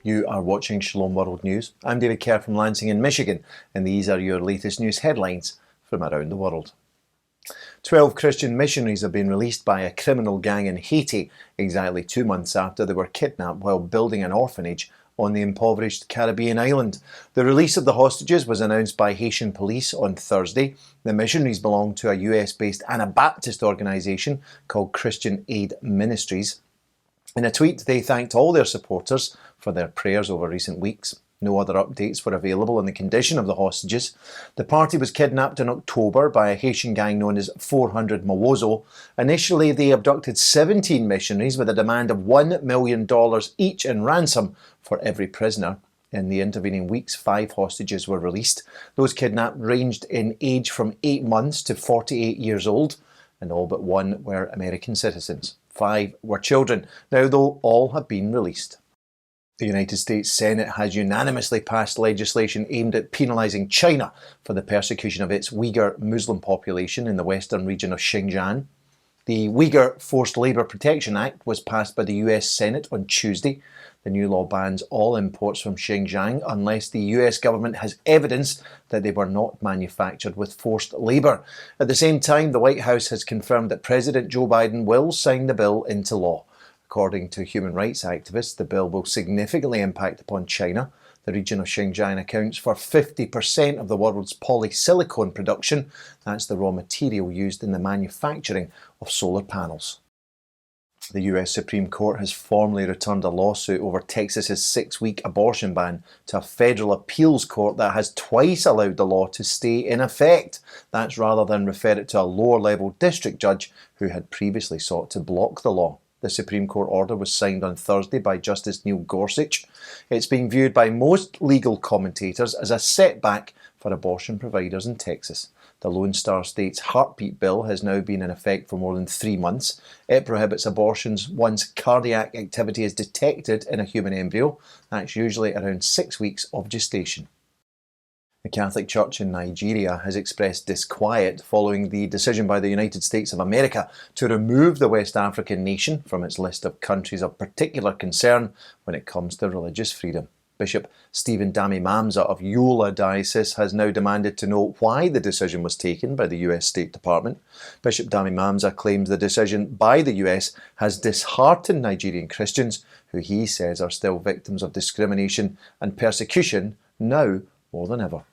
You are watching Shalom World News. I'm David Kerr from Lansing in Michigan, and these are your latest news headlines from around the world. 12 Christian missionaries have been released by a criminal gang in Haiti exactly 2 months after they were kidnapped while building an orphanage on the impoverished Caribbean island. The release of the hostages was announced by Haitian police on Thursday. The missionaries belong to a US-based Anabaptist organisation called Christian Aid Ministries. In a tweet, they thanked all their supporters for their prayers over recent weeks. No other updates were available on the condition of the hostages. The party was kidnapped in October by a Haitian gang known as 400 Mawozo. Initially, they abducted 17 missionaries with a demand of $1 million each in ransom for every prisoner. In the intervening weeks, 5 hostages were released. Those kidnapped ranged in age from 8 months to 48 years old, and all but one were American citizens. 5 were children. Now, though, all have been released. The United States Senate has unanimously passed legislation aimed at penalizing China for the persecution of its Uyghur Muslim population in the western region of XingJiang. The Uyghur Forced Labour Protection Act was passed by the US Senate on Tuesday. The new law bans all imports from XingJiang unless the US government has evidence that they were not manufactured with forced labour. At the same time, the White House has confirmed that President Joe Biden will sign the bill into law. According to human rights activists, the bill will significantly impact upon China. The region of XingJiang accounts for 50% of the world's polysilicon production. That's the raw material used in the manufacturing of solar panels. The US Supreme Court has formally returned a lawsuit over Texas's 6-week abortion ban to a federal appeals court that has twice allowed the law to stay in effect. That's rather than refer it to a lower-level district judge who had previously sought to block the law. The Supreme Court order was signed on Thursday by Justice Neil Gorsuch. It's being viewed by most legal commentators as a setback for abortion providers in Texas. The Lone Star State's heartbeat bill has now been in effect for more than 3 months. It prohibits abortions once cardiac activity is detected in a human embryo. That's usually around 6 weeks of gestation. The Catholic Church in Nigeria has expressed disquiet following the decision by the United States of America to remove the West African nation from its list of countries of particular concern when it comes to religious freedom. Bishop Stephen Dami Mamza of Yola Diocese has now demanded to know why the decision was taken by the US State Department. Bishop Dami Mamza claims the decision by the US has disheartened Nigerian Christians, who he says are still victims of discrimination and persecution now more than ever.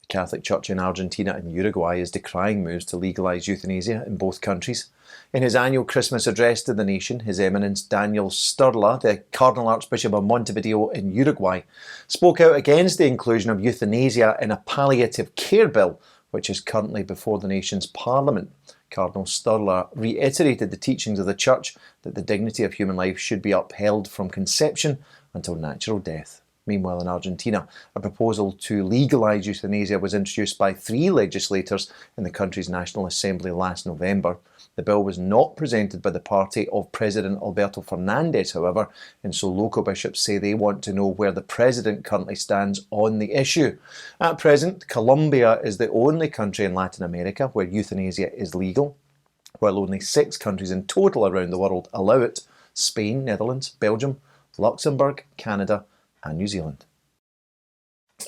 The Catholic Church in Argentina and Uruguay is decrying moves to legalise euthanasia in both countries. In his annual Christmas address to the nation, His Eminence Daniel Sturla, the Cardinal Archbishop of Montevideo in Uruguay, spoke out against the inclusion of euthanasia in a palliative care bill, which is currently before the nation's parliament. Cardinal Sturla reiterated the teachings of the Church that the dignity of human life should be upheld from conception until natural death. Meanwhile, in Argentina, a proposal to legalise euthanasia was introduced by 3 legislators in the country's National Assembly last November. The bill was not presented by the party of President Alberto Fernandez, however, and so local bishops say they want to know where the president currently stands on the issue. At present, Colombia is the only country in Latin America where euthanasia is legal, while only 6 countries in total around the world allow it: Spain, Netherlands, Belgium, Luxembourg, Canada, and New Zealand.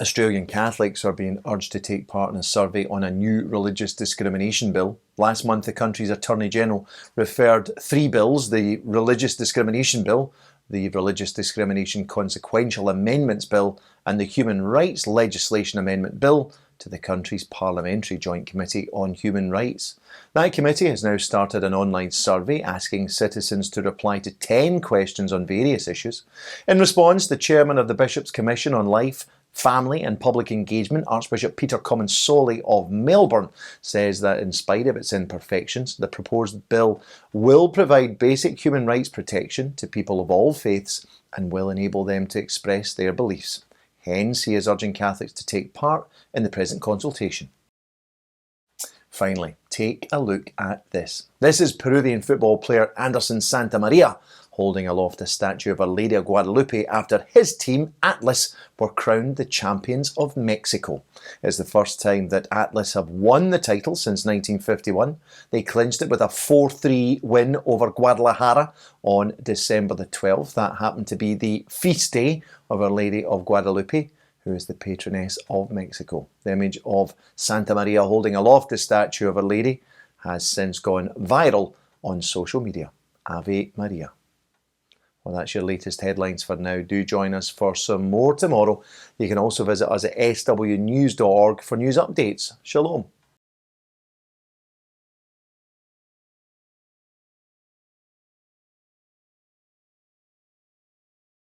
Australian Catholics are being urged to take part in a survey on a new religious discrimination bill. Last month, the country's Attorney General referred 3 bills: the Religious Discrimination Bill, the Religious Discrimination Consequential Amendments Bill, and the Human Rights Legislation Amendment Bill, to the country's Parliamentary Joint Committee on Human Rights. That committee has now started an online survey asking citizens to reply to 10 questions on various issues. In response, the chairman of the Bishops' Commission on Life, Family and Public Engagement, Archbishop Peter Comensoli of Melbourne, says that in spite of its imperfections, the proposed bill will provide basic human rights protection to people of all faiths and will enable them to express their beliefs. Hence, he is urging Catholics to take part in the present consultation. Finally, take a look at this. This is Peruvian football player Anderson Santamaria holding aloft a statue of Our Lady of Guadalupe after his team, Atlas, were crowned the champions of Mexico. It's the first time that Atlas have won the title since 1951. They clinched it with a 4-3 win over Guadalajara on December the 12th. That happened to be the feast day of Our Lady of Guadalupe, who is the patroness of Mexico. The image of Santamaria holding aloft the statue of Our Lady has since gone viral on social media. Ave Maria. Well, that's your latest headlines for now. Do join us for some more tomorrow. You can also visit us at swnews.org for news updates. Shalom.